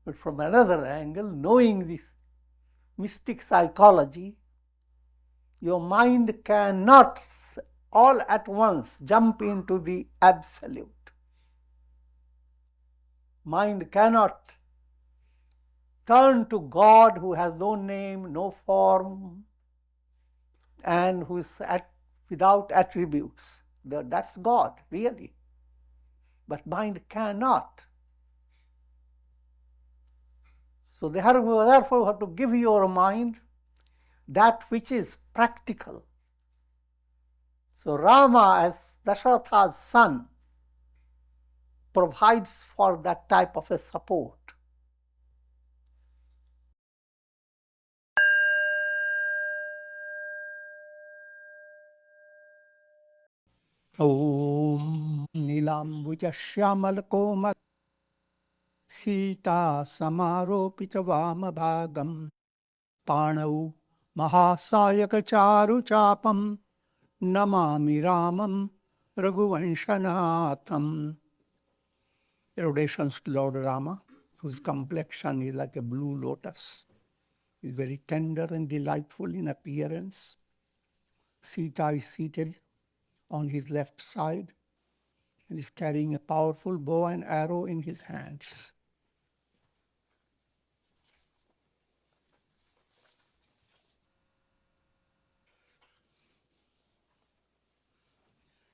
But from another angle, knowing this mystic psychology, your mind cannot all at once jump into the absolute. Mind cannot turn to God who has no name, no form, and who is without attributes. That's God, really. But mind cannot. So therefore you have to give your mind that which is practical. So Rama, as Dasharatha's son, provides for that type of a support. Om Nilambuja Shyamal Komal Sita Samaropita Vamabhagam Panau Mahasayaka Charu Chapam Namami Ramam Raghuvanshanatham. Eruditions to Lord Rama, whose complexion is like a blue lotus, is very tender and delightful in appearance. Sita is seated on his left side and is carrying a powerful bow and arrow in his hands.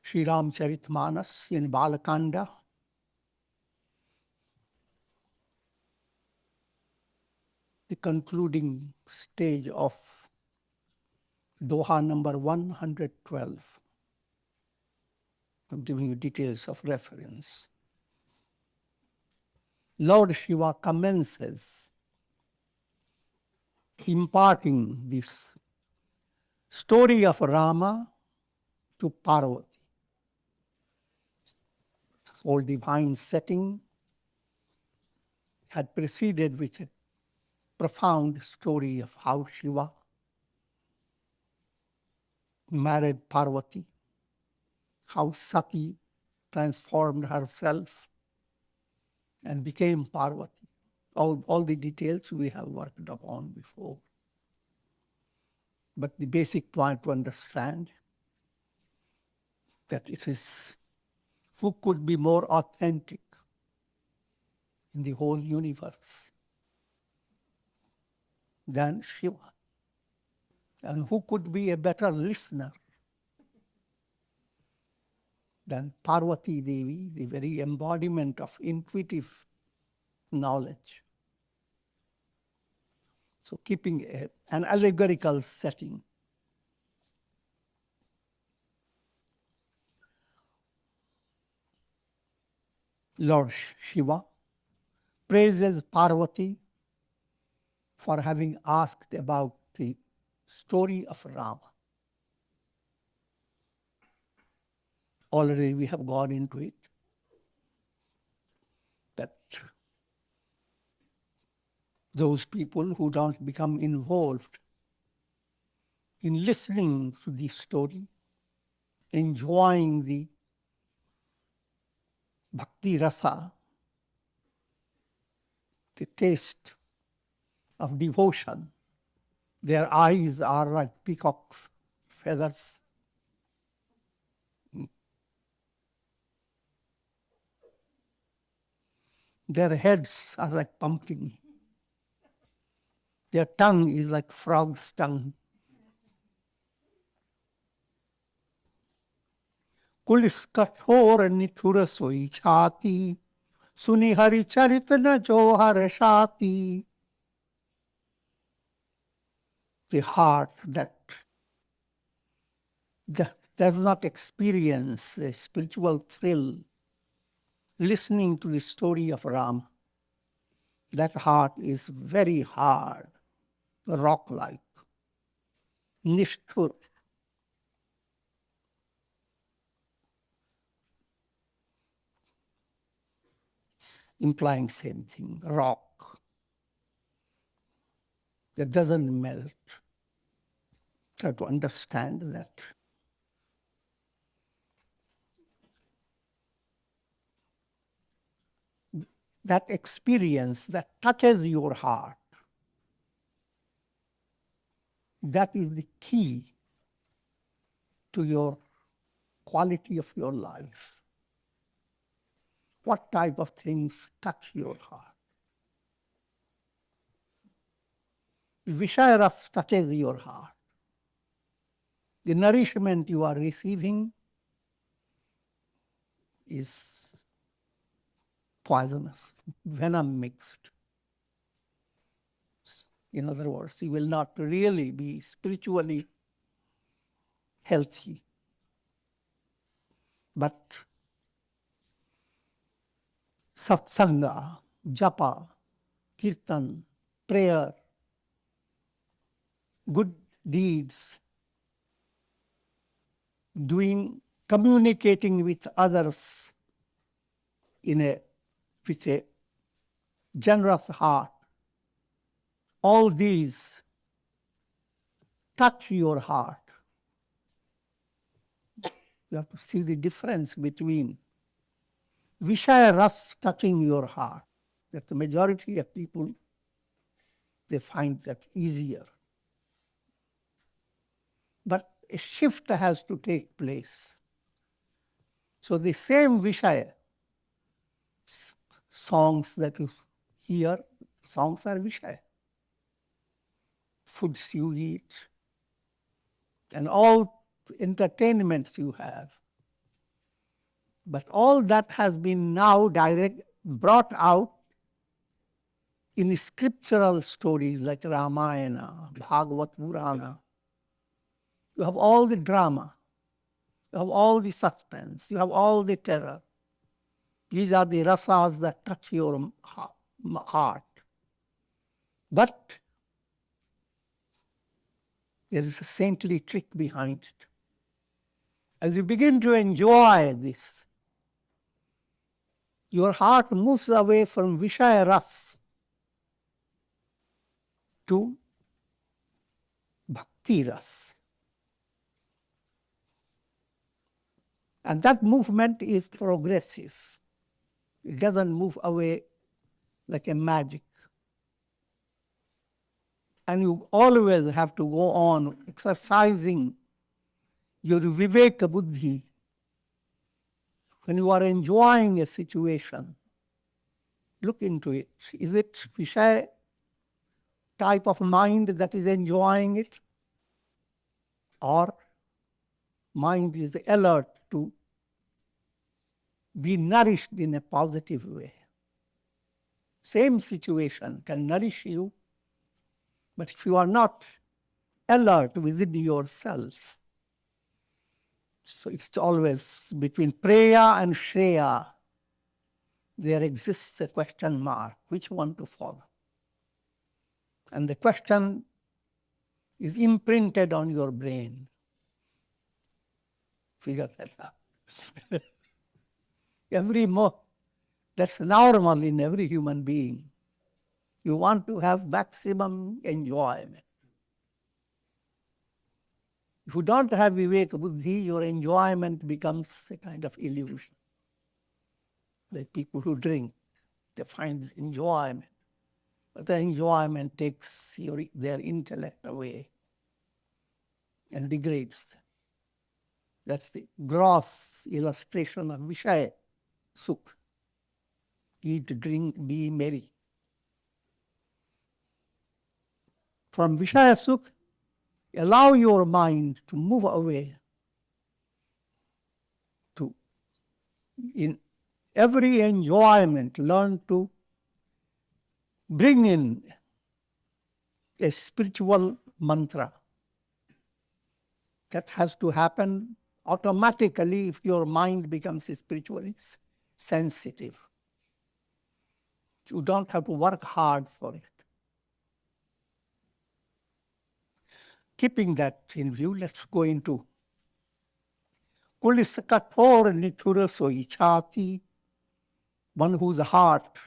Sri Ramcharitmanas in Balakanda, the concluding stage of Doha number 112. I'm giving you details of reference. Lord Shiva commences imparting this story of Rama to Parvati. This whole divine setting had preceded with a profound story of how Shiva married Parvati, how Sati transformed herself and became Parvati. All the details we have worked upon before. But the basic point to understand that it is who could be more authentic in the whole universe than Shiva? And who could be a better listener than Parvati Devi, the very embodiment of intuitive knowledge? So keeping an allegorical setting. Lord Shiva praises Parvati for having asked about the story of Rama. Already we have gone into it, that those people who don't become involved in listening to the story, enjoying the Bhakti Rasa, the taste of devotion, their eyes are like peacock feathers. Their heads are like pumpkin. Their tongue is like frog's tongue. Kulis kathor nithura soi chati, suni hari charitana johar shati. The heart that does not experience a spiritual thrill listening to the story of Rama, that heart is very hard, rock-like, nishthur. Implying same thing, rock, that doesn't melt. Try to understand that. that experience that touches your heart, that is the key to your quality of your life. What type of things touch your heart? Vishaya Rasa touches your heart. The nourishment you are receiving is poisonous, venom mixed. In other words, you will not really be spiritually healthy. But satsanga, japa, kirtan, prayer, good deeds, communicating with others with a generous heart, all these touch your heart. You have to see the difference between Vishaya Rasa touching your heart, that the majority of people, they find that easier. But a shift has to take place. So the same Vishaya, songs that you hear, songs are Vishaya. Foods you eat, and all entertainments you have. But all that has been now brought out in scriptural stories like Ramayana, Bhagavad Purana. You have all the drama, you have all the suspense, you have all the terror. These are the rasas that touch your heart. But there is a saintly trick behind it. As you begin to enjoy this, your heart moves away from Vishaya Rasa to Bhakti Rasa. And that movement is progressive. It doesn't move away like a magic. And you always have to go on exercising your viveka buddhi. When you are enjoying a situation, look into it. Is it Vishaya type of mind that is enjoying it? Or mind is alert to be nourished in a positive way? Same situation can nourish you, but if you are not alert within yourself, so it's always between Preya and Shreya, there exists a question mark, which one to follow? And the question is imprinted on your brain. Figure that out. That's normal in every human being. You want to have maximum enjoyment. If you don't have viveka buddhi, your enjoyment becomes a kind of illusion. The people who drink, they find enjoyment, but the enjoyment takes their intellect away and degrades them. That's the gross illustration of Vishaya Sukh. Eat, drink, be merry. From Vishaya Sukh, allow your mind to move away to, in every enjoyment, learn to bring in a spiritual mantra. That has to happen automatically if your mind becomes spiritually sensitive. You don't have to work hard for it. Keeping that in view, let's go into Kulis kathor nithura soi chati, one whose heart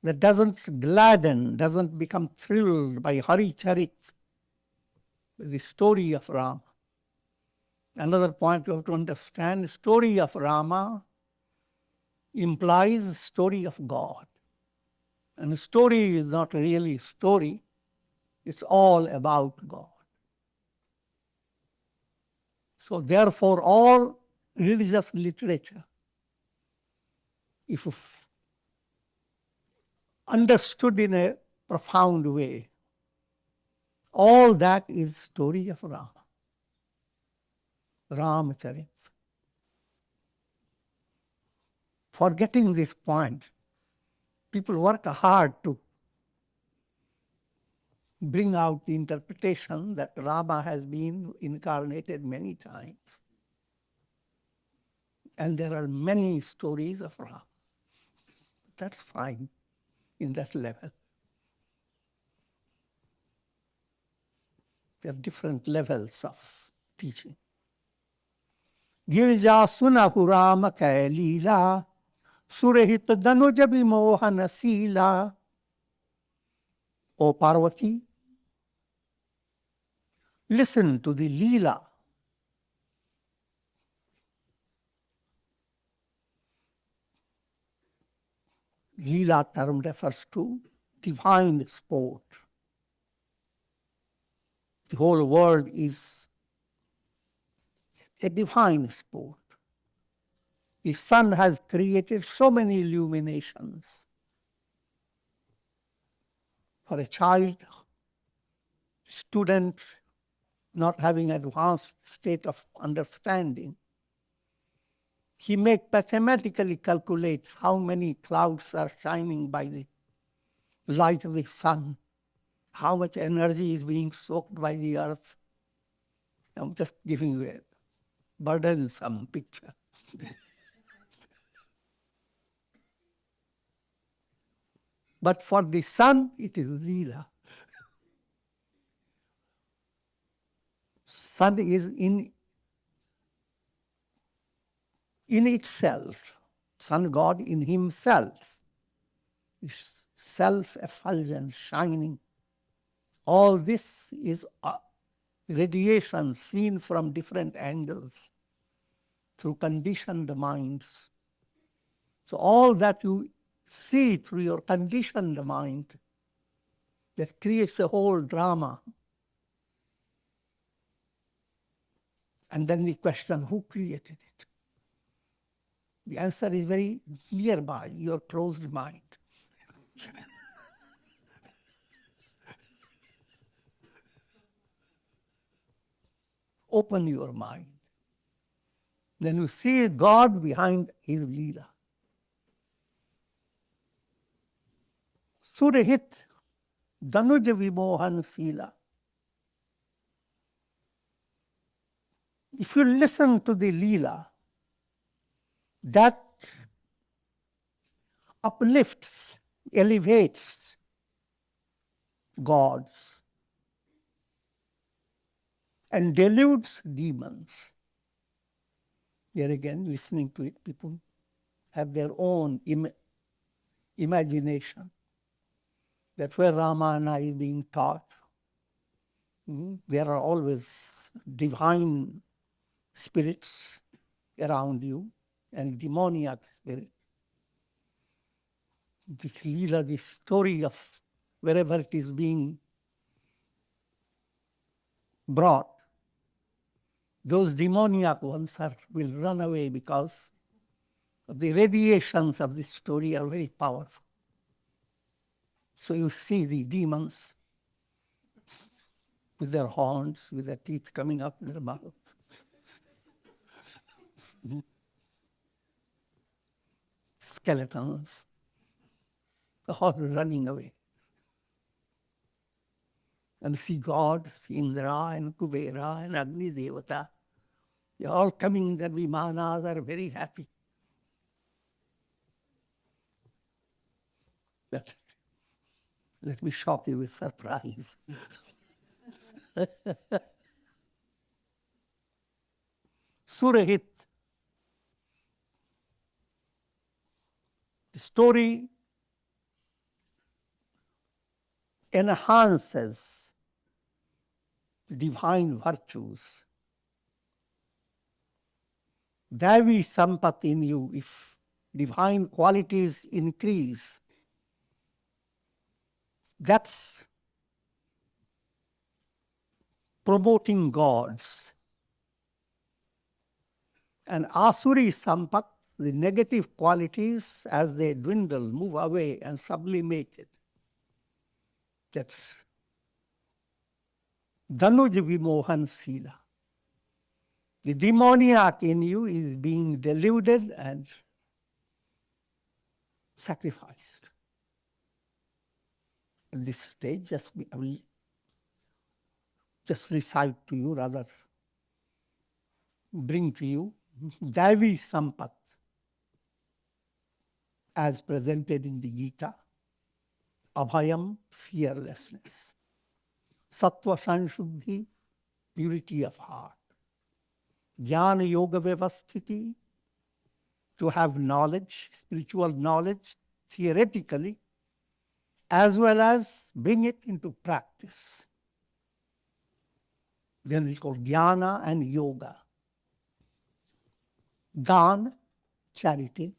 that doesn't gladden, doesn't become thrilled by Hari Charit, the story of Rama. Another point you have to understand, the story of Rama implies story of God. And a story is not really a story, it's all about God. So therefore, all religious literature, if understood in a profound way, all that is story of Rama. Ramcharitmanas. Forgetting this point, people work hard to bring out the interpretation that Rama has been incarnated many times. And there are many stories of Rama. That's fine in that level. There are different levels of teaching. Girja sunahu Rama kai leela, surahit danuja vimohana sila. O Parvati, listen to the leela. Leela term refers to divine sport. The whole world is a divine sport. The sun has created so many illuminations. For a child, student, not having advanced state of understanding, he may mathematically calculate how many clouds are shining by the light of the sun, how much energy is being soaked by the earth. I'm just giving you a burdensome picture. But for the sun, it is Leela. Sun is in itself, sun God in himself is self-effulgent, shining. All this is radiation seen from different angles through conditioned minds. So all that you see through your conditioned mind, that creates a whole drama. And then the question, who created it? The answer is very nearby, your closed mind. Open your mind. Then you see God behind his Leela. Surahit Danuja Vimohan Sila. If you listen to the Leela, that uplifts, elevates gods and deludes demons. Here again, listening to it, people have their own imagination. That's where Ramayana is being taught. There are always divine spirits around you and demoniac spirit. This Leela, the story of wherever it is being brought, those demoniac ones will run away because the radiations of this story are very powerful. So you see the demons with their horns, with their teeth coming up in their mouths. Skeletons, all running away. And see gods, Indra and Kubera and Agni Devata, they're all coming in their vimanas, are very happy. But let me shock you with surprise. Surahit, the story enhances divine virtues. Daivi Sampat in you, if divine qualities increase. That's promoting gods. And Asuri Sampat, the negative qualities, as they dwindle, move away and sublimated. That's Danuj Vimohan Sila. The demoniac in you is being deluded and sacrificed. At this stage, I will just recite to you, rather bring to you Daivi Sampat as presented in the Gita. Abhayam, fearlessness. Sattva Sanshuddhi, purity of heart. Jnana Yoga Vyavasthiti, to have knowledge, spiritual knowledge, theoretically, as well as bring it into practice. Then it's called Jnana and Yoga. Dan, charity.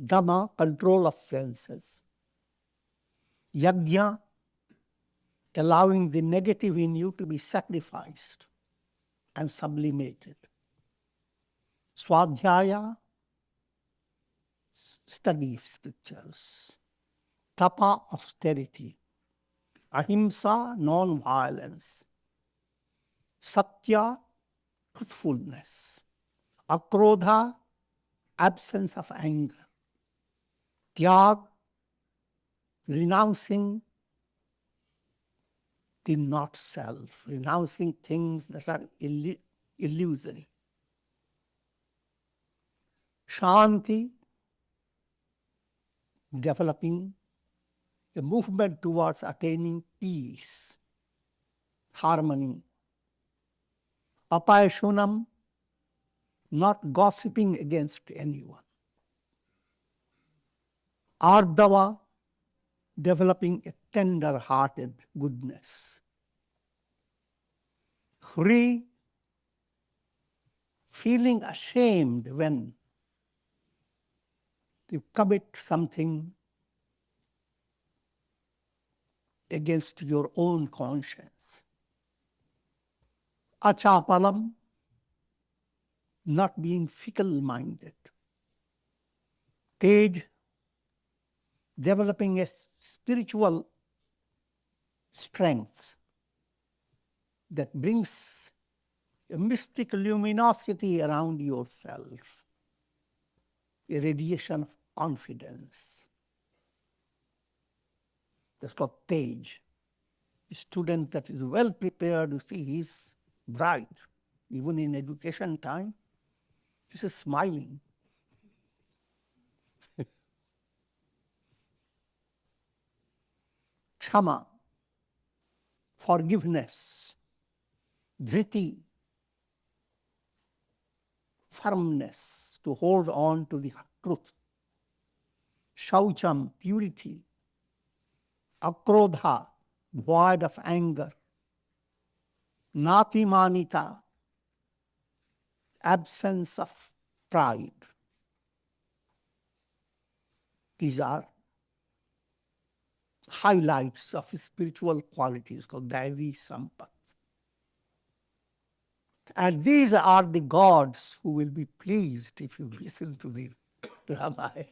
Dhamma, control of senses. Yajna, allowing the negative in you to be sacrificed and sublimated. Swadhyaya, study of scriptures. Tapa, austerity. Ahimsa, non-violence. Satya, truthfulness. Akrodha, absence of anger. Tyag, renouncing the not self, renouncing things that are illusory. Shanti, developing a movement towards attaining peace, harmony. Apayashunam, not gossiping against anyone. Ardava, developing a tender-hearted goodness. Hri, feeling ashamed when you commit something against your own conscience. Achapalam, not being fickle-minded. Tej, developing a spiritual strength that brings a mystic luminosity around yourself, a radiation of confidence. That's called Tej. A student that is well prepared, you see, he's bright. Even in education time, he's smiling. Kshama, forgiveness. Dhriti, firmness, to hold on to the truth. Shaucham, purity. Akrodha, void of anger. Natimanita, absence of pride. These are highlights of spiritual qualities called Daivi Sampat. And these are the gods who will be pleased if you listen to the Ramayana.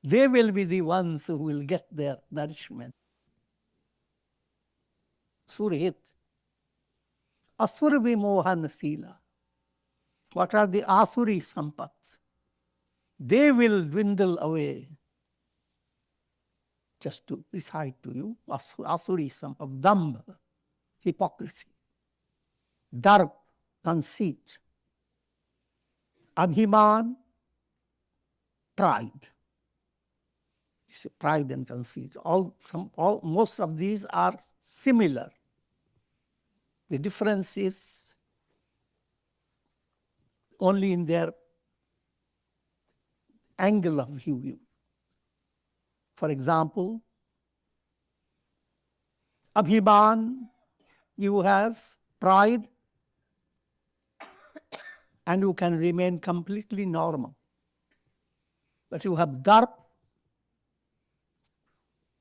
They will be the ones who will get their nourishment. Surhit. Asur Vimohan Sila. What are the Asuri Sampats? They will dwindle away. Just to recite to you, Asuri Sampat, Dambha, hypocrisy. Darp, conceit. Abhiman, pride. Pride and conceit. Most of these are similar. The difference is only in their angle of view. For example, Abhiman, you have pride and you can remain completely normal. But you have dark,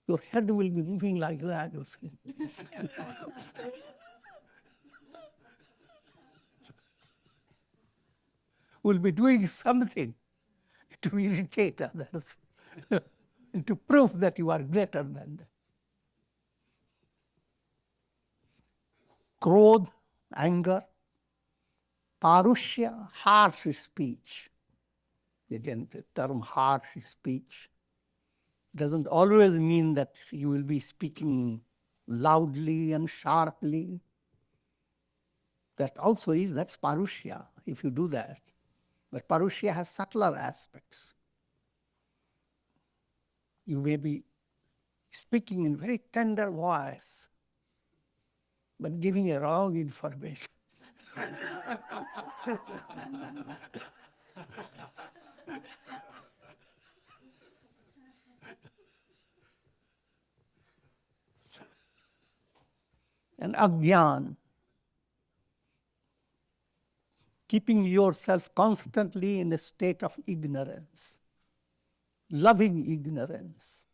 your head will be moving like that, you see. Will be doing something to irritate others and to prove that you are greater than them. Krodh, anger, parushya, harsh speech. Again, the term harsh speech doesn't always mean that you will be speaking loudly and sharply. That's parushya, if you do that. But parushya has subtler aspects. You may be speaking in very tender voice, but giving a wrong information. And ajnan, keeping yourself constantly in a state of ignorance, loving ignorance.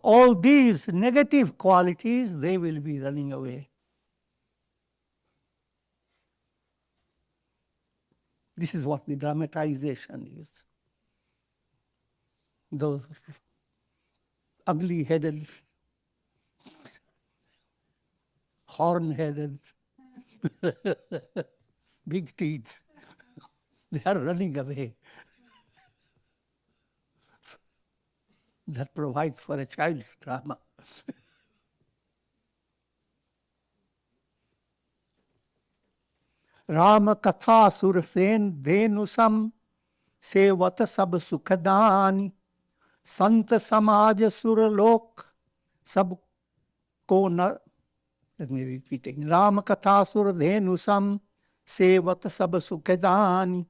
All these negative qualities, they will be running away. This is what the dramatization is. Those ugly-headed, horn-headed, big teeth, they are running away. That provides for a child's drama. Ramakatha sursen dhenusam sevat sab sukhadani sant samaj surlok sab ko na. Let me repeat it. Ramakatha surdhenusam sevat sab sukhadani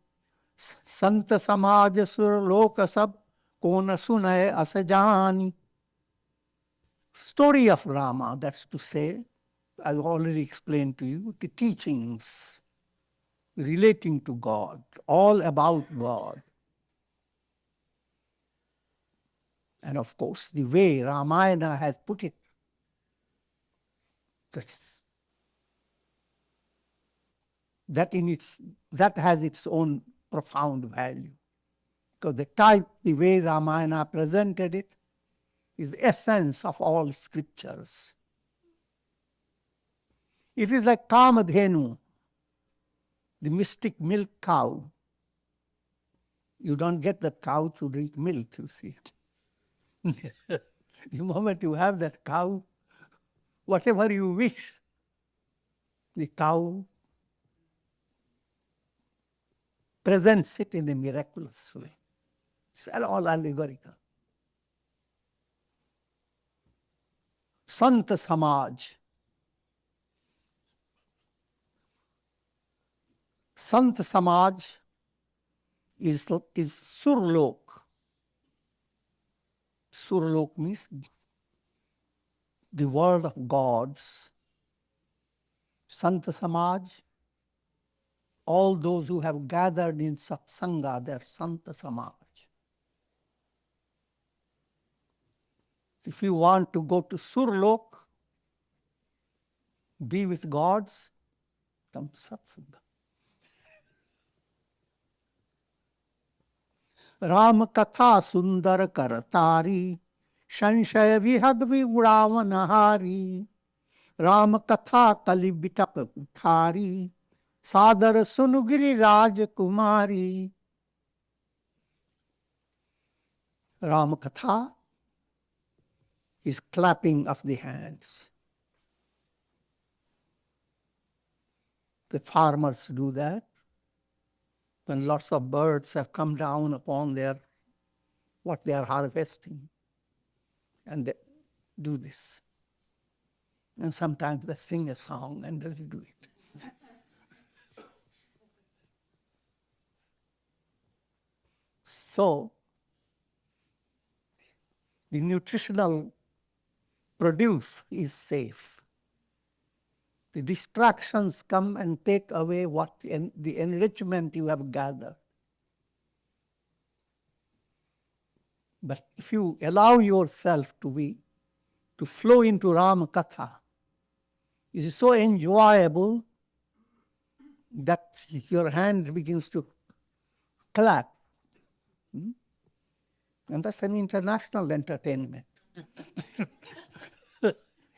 sant samaj surlok sab ko na sunay asajani. Story of Rama, that's to say, I've already explained to you, the teachings relating to God, all about God. And of course, the way Ramayana has put it, that has its own profound value. Because the way Ramayana presented it, is the essence of all scriptures. It is like Kamadhenu, the mystic milk cow. You don't get that cow to drink milk, you see. The moment you have that cow, whatever you wish, the cow presents it in a miraculous way. It's all allegorical. Sant Samaj. Sant Samaj is Surlok. Surlok means the world of gods. Sant Samaj, all those who have gathered in satsanga, they are Sant Samaj. If you want to go to Surlok, be with gods, come to satsanga. Ramakatha sundar karatari, shanshaya vihadvi udavanahari, Ramakatha kalibitap uthari, sadar sunugiri rajakumari. Ramakatha is clapping of the hands. The farmers do that. When lots of birds have come down upon what they are harvesting, and they do this. And sometimes they sing a song and they do it. So, the nutritional produce is safe. The distractions come and take away the enrichment you have gathered. But if you allow yourself to flow into Ramakatha, it is so enjoyable that your hand begins to clap. And that's an international entertainment.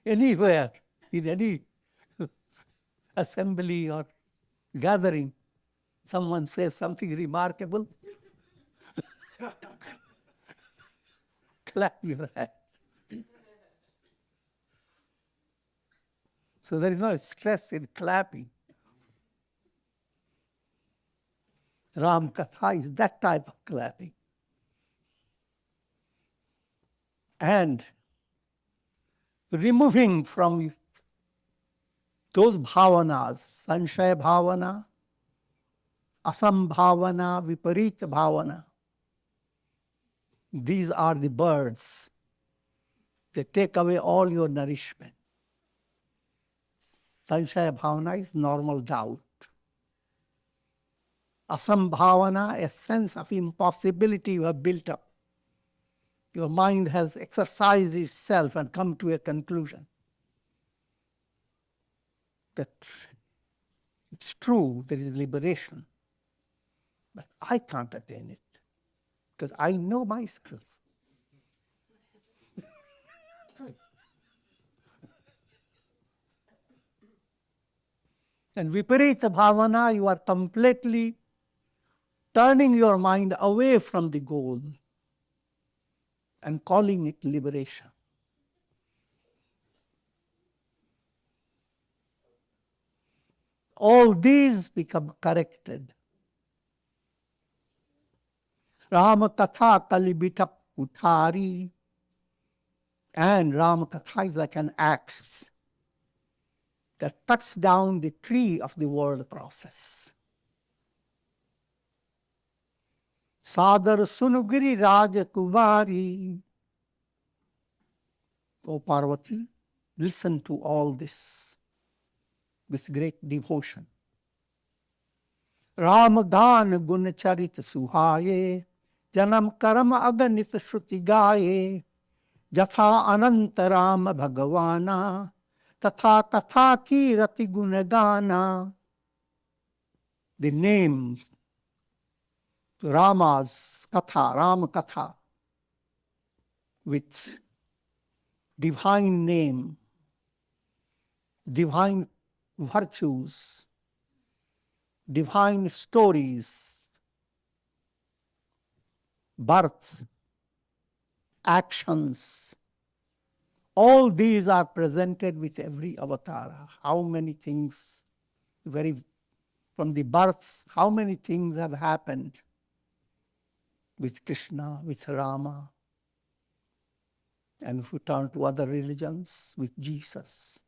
Anywhere, in any assembly or gathering, someone says something remarkable, clap your hand. So there is no stress in clapping. Ramakatha is that type of clapping. And removing from those bhavanas, sanshaya bhavana, asambhavana, viparita bhavana, these are the birds. They take away all your nourishment. Sanshaya bhavana is normal doubt. Asambhavana, a sense of impossibility you have built up. Your mind has exercised itself and come to a conclusion that it's true, there is liberation, but I can't attain it because I know myself. And viparita bhavana, you are completely turning your mind away from the goal and calling it liberation. All these become corrected. Ramakatha kalibita kuthari, and Ramakatha is like an axe that cuts down the tree of the world process. Sadar sunugiri raja kumari. O Parvati, listen to all this with great devotion. Ramagan gunacharit suhaye, janam karama aganit shruti gaye, jatha anantarama bhagavana, tatha katha kirati gunagana. The name Rama's Katha, Ramakatha, with divine name, divine virtues, divine stories, birth, actions, all these are presented with every avatar. How many things, from the birth, how many things have happened with Krishna, with Rama, and if we turn to other religions, with Jesus.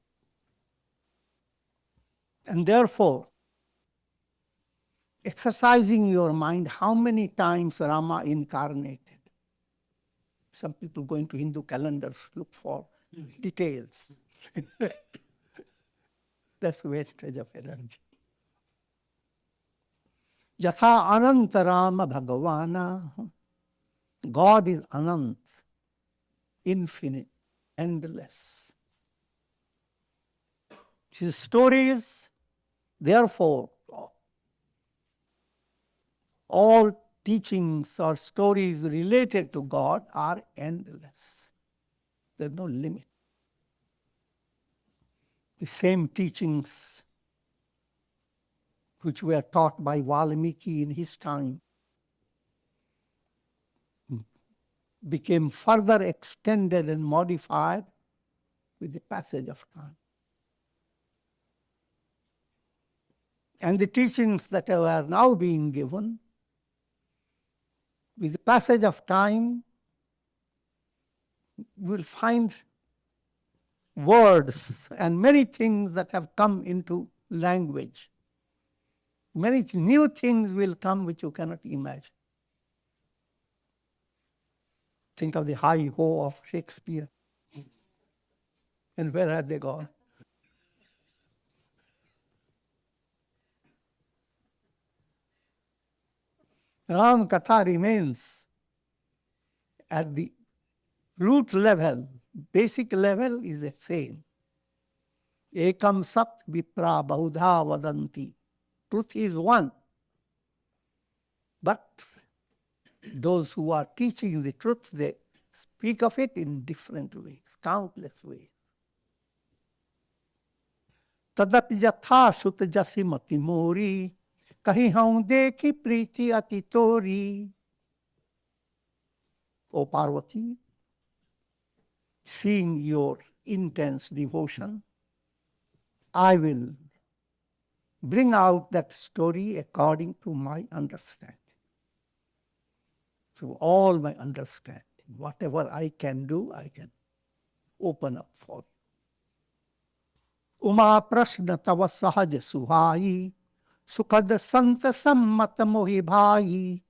And therefore, exercising your mind, how many times Rama incarnated? Some people go into Hindu calendars, look for details. That's wastage of energy. Jatha anantarama bhagavana. God is anant, infinite, endless. His stories, therefore, all teachings or stories related to God are endless. There's no limit. The same teachings which were taught by Valmiki in his time became further extended and modified with the passage of time. And the teachings that are now being given, with the passage of time, we'll find words and many things that have come into language. Many new things will come which you cannot imagine. Think of the hi-ho of Shakespeare. And where have they gone? Ramakatha remains at the root level, basic level is the same. Ekam sat vipra bahudha vadanti. Truth is one. But those who are teaching the truth, they speak of it in different ways, countless ways. Tadapi jatha sut jasi mati mori, kahi haun dekhi priti ati tori. O Parvati, seeing your intense devotion, I will bring out that story according to my understanding. To all my understanding. Whatever I can do, I can open up for you. Uma prashna tava sahaj suhai, sukhad sant sammat mohi bhai.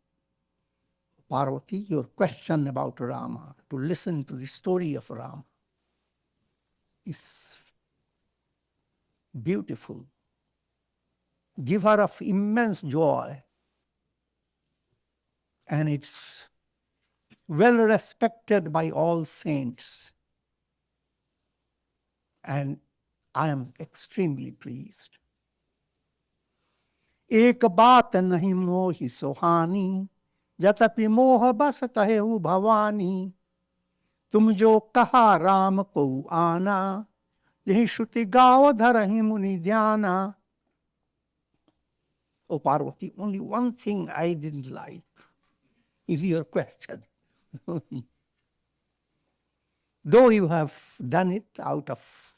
Parvati, your question about Rama, to listen to the story of Rama, is beautiful, giver of immense joy, and it's well respected by all saints. And I am extremely pleased. एक बात नहीं मोहि सुहानी, जतपि मोह बस कहेउ भवानी. तुम जो कहा राम को आना, यही श्रुति गाओ धरहि मुनि ध्याना. Oh Parvati, only one thing I didn't like in your question. Though you have done it out of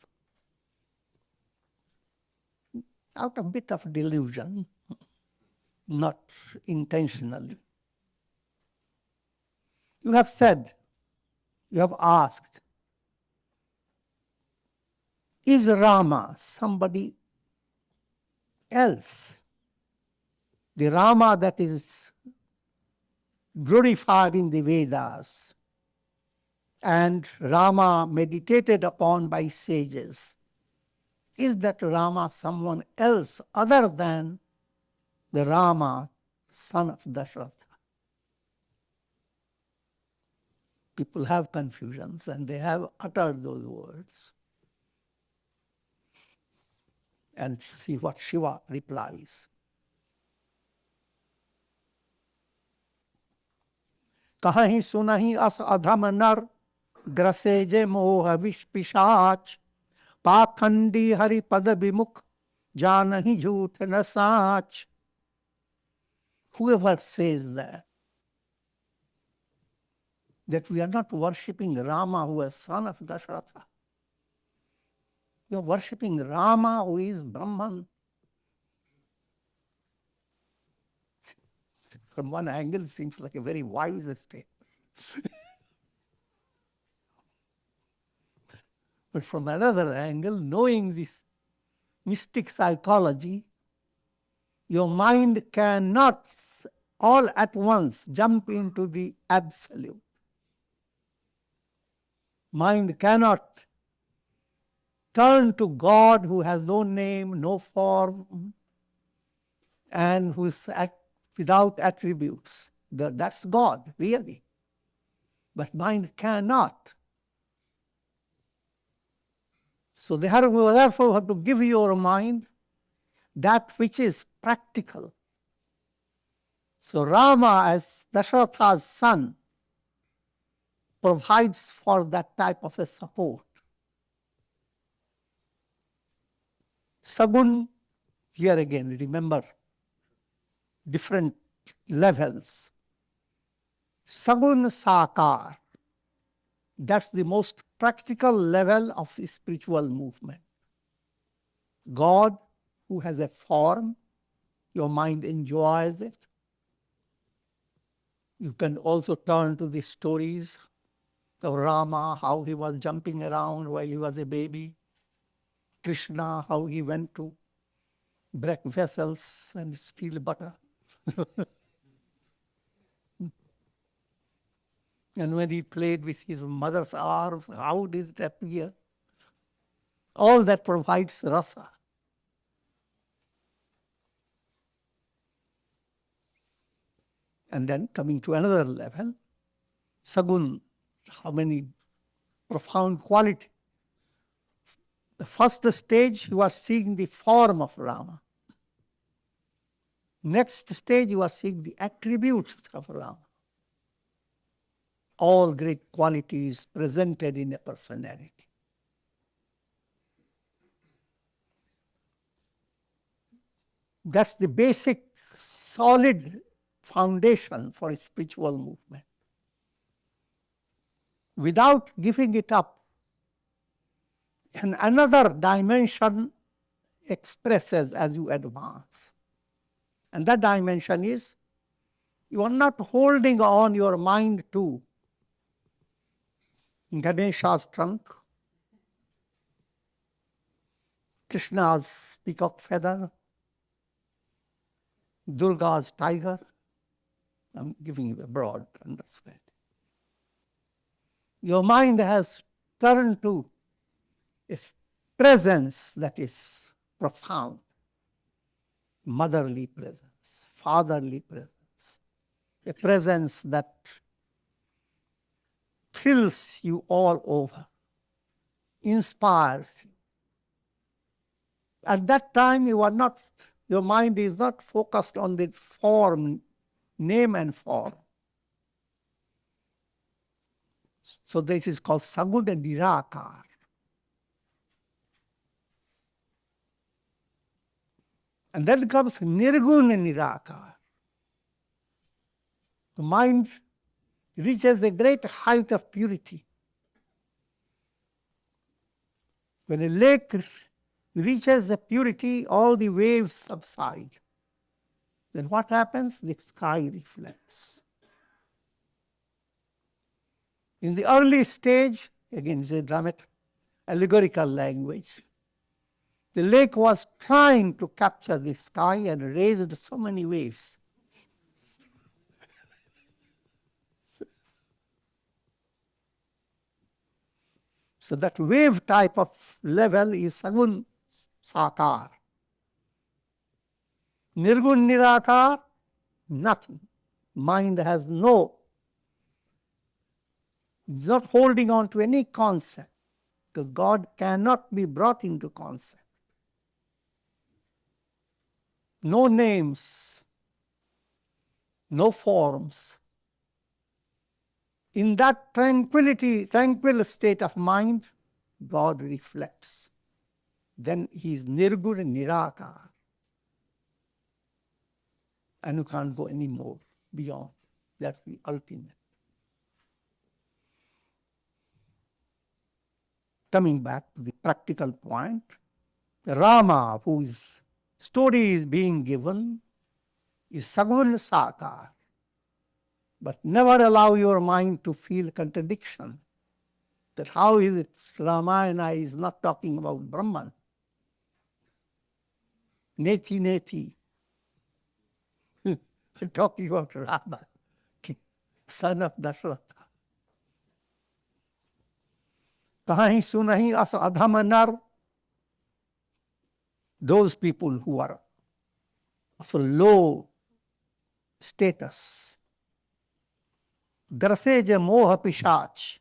a bit of delusion, not intentionally. You have said, you have asked, is Rama somebody else? The Rama that is glorified in the Vedas and Rama meditated upon by sages. Is that Rama someone else other than the Rama, son of Dasharatha? People have confusions and they have uttered those words. And see what Shiva replies. Kahahi sunahi as adham nar, grase je moha vish pishach, pakhandi hari pada bimukh, janahi jhoot na sach. Whoever says that we are not worshipping Rama who is son of Dasharatha. We are worshipping Rama who is Brahman. From one angle, it seems like a very wise statement. But from another angle, knowing this mystic psychology, your mind cannot all at once jump into the absolute. Mind cannot turn to God who has no name, no form, and who is without attributes. That's God, really. But mind cannot. So therefore you have to give your mind that which is practical. So Rama, as Dasharatha's son, provides for that type of a support. Sagun, here again, remember, different levels. Sagun Sakar, that's the most practical level of spiritual movement. God, who has a form, your mind enjoys it. You can also turn to the stories of Rama, how he was jumping around while he was a baby. Krishna, how he went to break vessels and steal butter. And when he played with his mother's arms, how did it appear? All that provides rasa. And then coming to another level, Sagun, how many profound quality. The first stage, you are seeing the form of Rama. Next stage, you are seeing the attributes of Rama. All great qualities presented in a personality. That's the basic, solid foundation for a spiritual movement. Without giving it up, and another dimension expresses as you advance. And that dimension is, you are not holding on your mind to Ganesha's trunk, Krishna's peacock feather, Durga's tiger. I'm giving you a broad understanding. Your mind has turned to a presence that is profound, motherly presence, fatherly presence, a presence that thrills you all over, inspires you. At that time, your mind is not focused on the form, name and form. So this is called Saguna Nirakar. And then comes Nirguna Nirakar. The mind reaches a great height of purity. When a lake reaches the purity, all the waves subside. Then what happens? The sky reflects. In the early stage, again, it's a dramatic, allegorical language. The lake was trying to capture the sky and raised so many waves. So that wave type of level is Sagun Sakar. Nirgun Nirakar, nothing. Mind has is not holding on to any concept, because God cannot be brought into concept. No names, no forms. In that tranquil state of mind, God reflects. Then he is Nirguna Nirakar. And you can't go any more beyond. That's the ultimate. Coming back to the practical point, Rama, whose story is being given, is Sagun Sakar. But never allow your mind to feel contradiction. That how is it Ramayana is not talking about Brahman? Neti Neti. Talking about Rama, son of Dasharatha. Kahin sunahi as adhamanar. Those people who are of low status. Draseja Moha Pishach.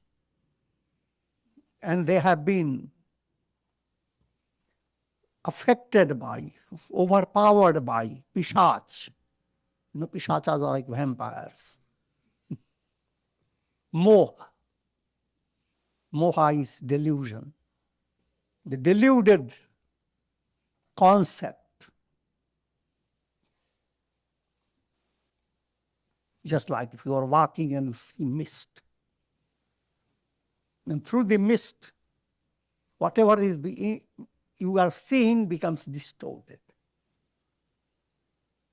And they have been affected by, overpowered by Pishach. Pishachas are like vampires. Moha. Moha is delusion. The deluded concept. Just like if you are walking and you see mist. And through the mist, whatever you are seeing becomes distorted.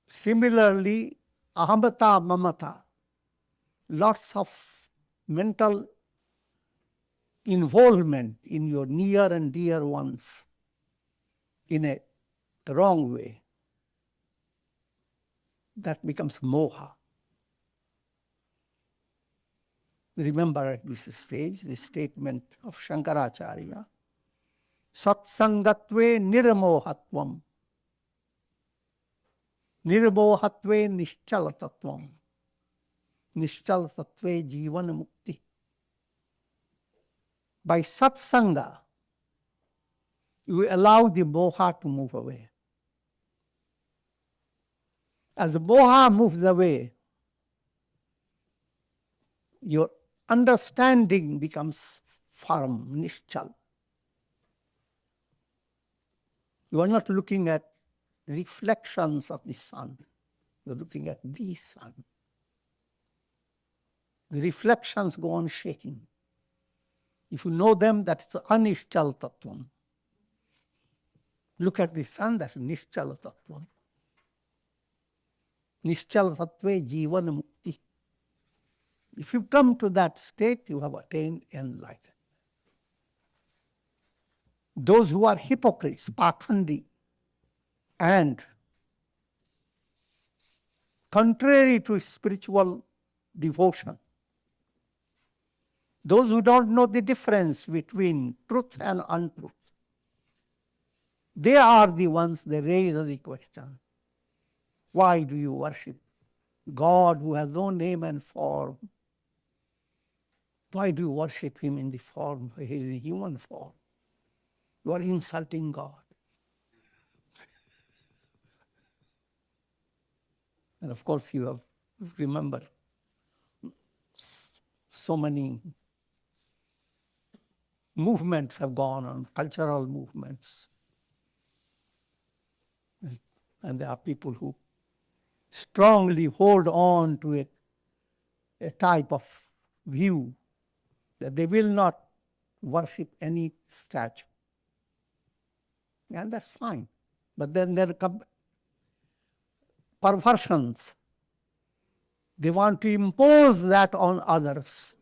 Similarly, ahamata mamata, lots of mental involvement in your near and dear ones in a wrong way. That becomes moha. Remember at this stage the statement of Shankaracharya, Satsangatve nirmohatvam, nirmohatve nischalatatvam. Nishchal Sattve Jivana Mukti. By satsanga, you allow the moha to move away. As the moha moves away, your understanding becomes firm, nishchal. You are not looking at reflections of the sun. You are looking at the sun. The reflections go on shaking. If you know them, that's the anishchal tattvam. Look at the sun, that's nishchal tattvam. Nishchal tattve jivana mukti. If you come to that state, you have attained enlightenment. Those who are hypocrites, pakhandi, and contrary to spiritual devotion, those who don't know the difference between truth and untruth, they are the ones that raise the question, why do you worship God who has no name and form? Why do you worship him in the form, his human form? You are insulting God. And of course, you have remember so many movements have gone on, cultural movements. And there are people who strongly hold on to a type of view that they will not worship any statue. And that's fine. But then there come perversions. They want to impose that on others.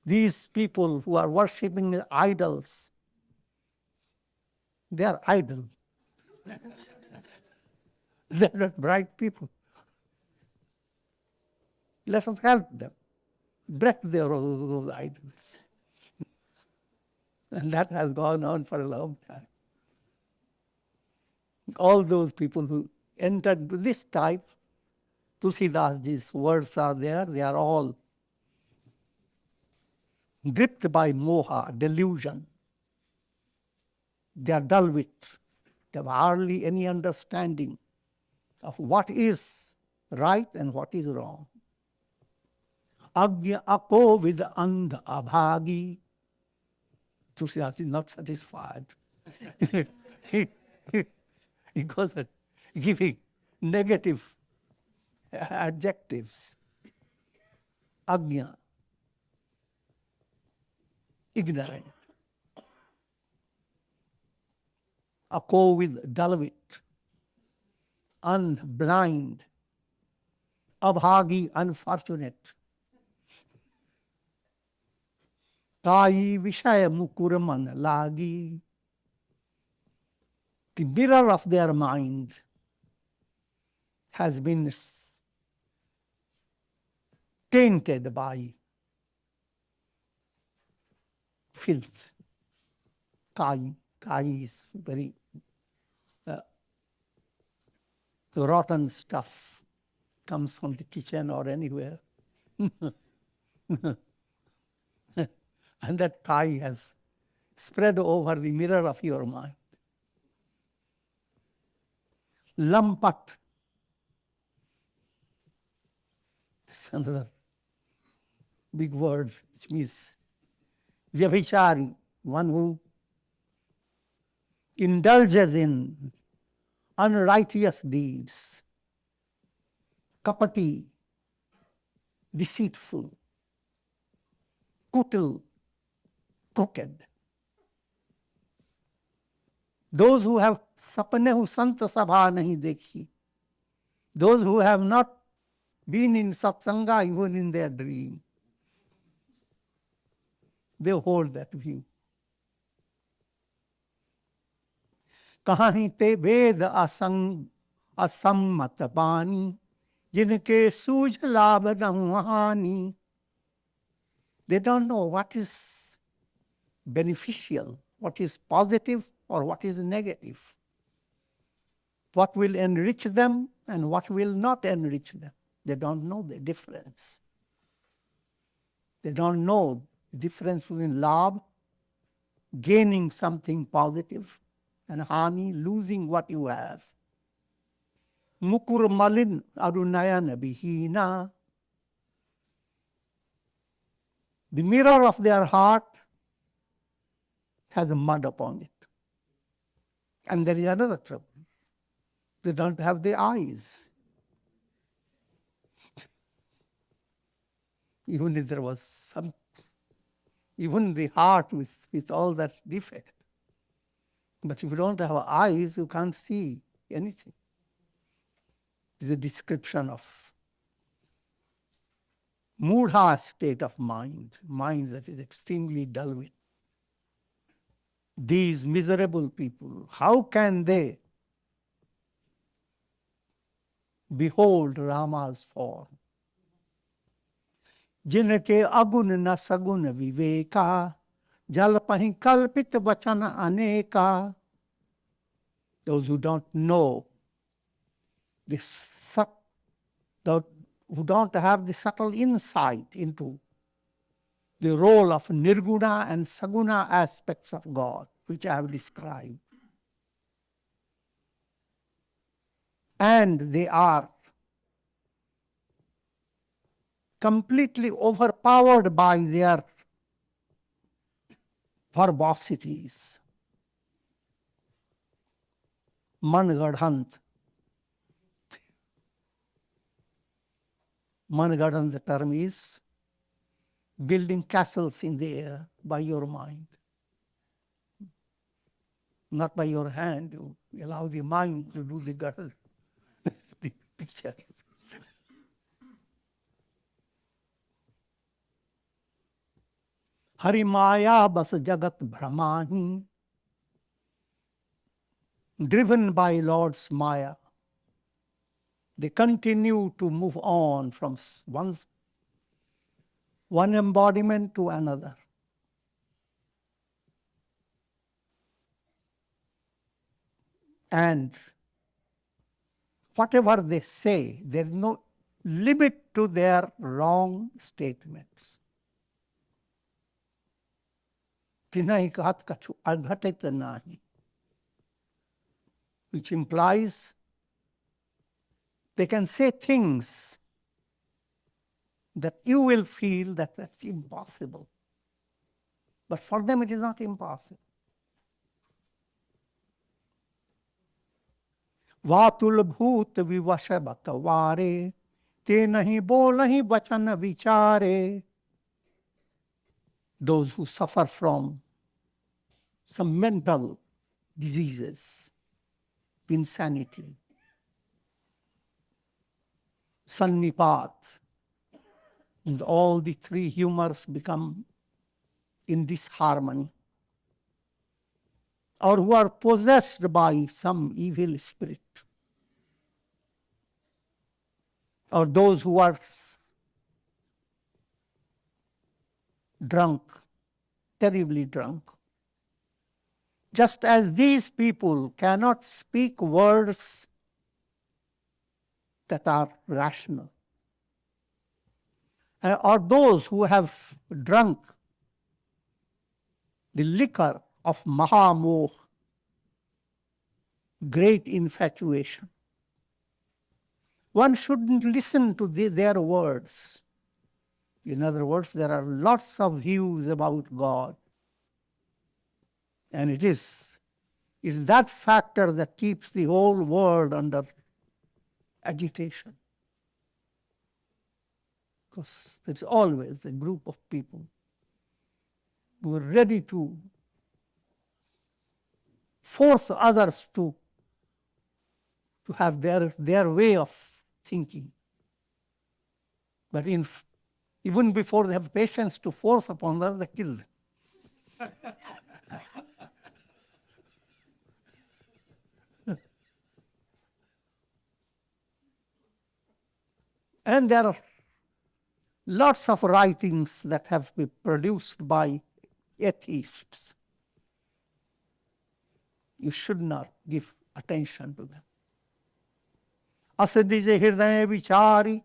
These people who are worshipping idols, they are idle. They're not bright people. Let us help them break those idols. And that has gone on for a long time. All those people who entered into this type, Tulsidas' words are there, they are all gripped by moha, delusion. They are dull-witted. They have hardly any understanding of what is right and what is wrong. Agya ako with andha abhagi. Tulsidas is not satisfied. He goes on giving negative adjectives. Agnya, ignorant. Ako with dull-wit. And blind. Abhagi, unfortunate. Kai Vishaya mukuraman lagi. The mirror of their mind has been tainted by filth. Kai is very the rotten stuff, comes from the kitchen or anywhere. And that kai has spread over the mirror of your mind. Lampat. It's another big word which means vyabhichari, one who indulges in unrighteous deeds, kapati, deceitful, kutil, crooked. Those who have sapne hu sant sabha nahi dekhi, those who have not been in satsanga even in their dream, they hold that view. Kahahi te ved asammat bani, jinke suj labh nahani. They don't know what is beneficial, what is positive, or what is negative. What will enrich them and what will not enrich them. They don't know the difference. They don't know the difference between love, gaining something positive, and hani, losing what you have. Mukur malin arunayana bihina. The mirror of their heart has a mud upon it. And there is another trouble. They don't have the eyes. Even if there was some, even the heart with all that defect. But if you don't have eyes, you can't see anything. This is a description of mudha state of mind that is extremely dull wit. These miserable people, how can they behold Rama's form? Jinke agun na sagun viveka, jal pahi kalpit vachana aneka. Those who don't know this, who don't have the subtle insight into the role of Nirguna and Saguna aspects of God, which I have described. And they are completely overpowered by their verbosities. Mangadhant. Mangadhan, the term is building castles in the air by your mind. Not by your hand. You allow the mind to do the garden, the picture. Hari Maya bas jagat brahmani. Driven by Lord's Maya, they continue to move on from one embodiment to another. And whatever they say, there is no limit to their wrong statements. Tinai kahat kachu aghatit nahi. Which implies they can say things that you will feel that that's impossible. But for them it is not impossible. Vatul bhoot vivasha batavare, te nahi bolahi vachana vichare. Those who suffer from some mental diseases, insanity, sannipat, and all the three humors become in disharmony, or who are possessed by some evil spirit, or those who are drunk, terribly drunk. Just as these people cannot speak words that are rational, or those who have drunk the liquor of Moha, great infatuation, one shouldn't listen to their words. In other words, there are lots of views about God. And it is that factor that keeps the whole world under agitation. Because there's always a group of people who are ready to force others to have their way of thinking. But even before they have patience to force upon others, they kill them. And there are lots of writings that have been produced by atheists. You should not give attention to them. अस निज हृदय विचारी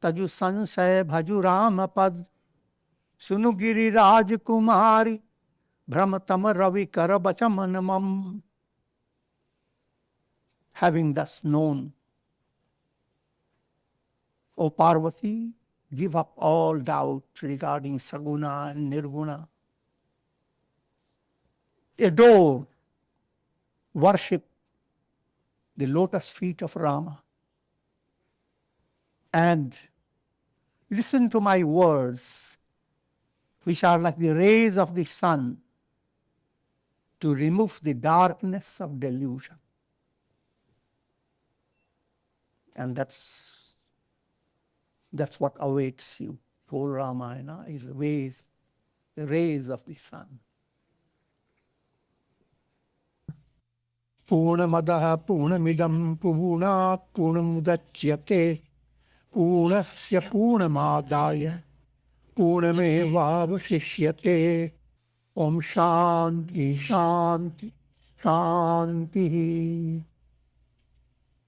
तजु संशय भजु राम पद सुनु गिरिराज कुमारी भ्रम तम रवि कर बचमन मम. Having thus known, O Parvati, give up all doubt regarding Saguna and Nirguna. Adore, worship the lotus feet of Rama, and listen to my words, which are like the rays of the sun, to remove the darkness of delusion. And that's what awaits you. Whole Ramayana is the rays of the sun. Purnamadaha Purnamidam Purnat Purnamudachyate Purnasya Purnamadaya Purnamevavashishyate. Om Shanti Shanti Shanti.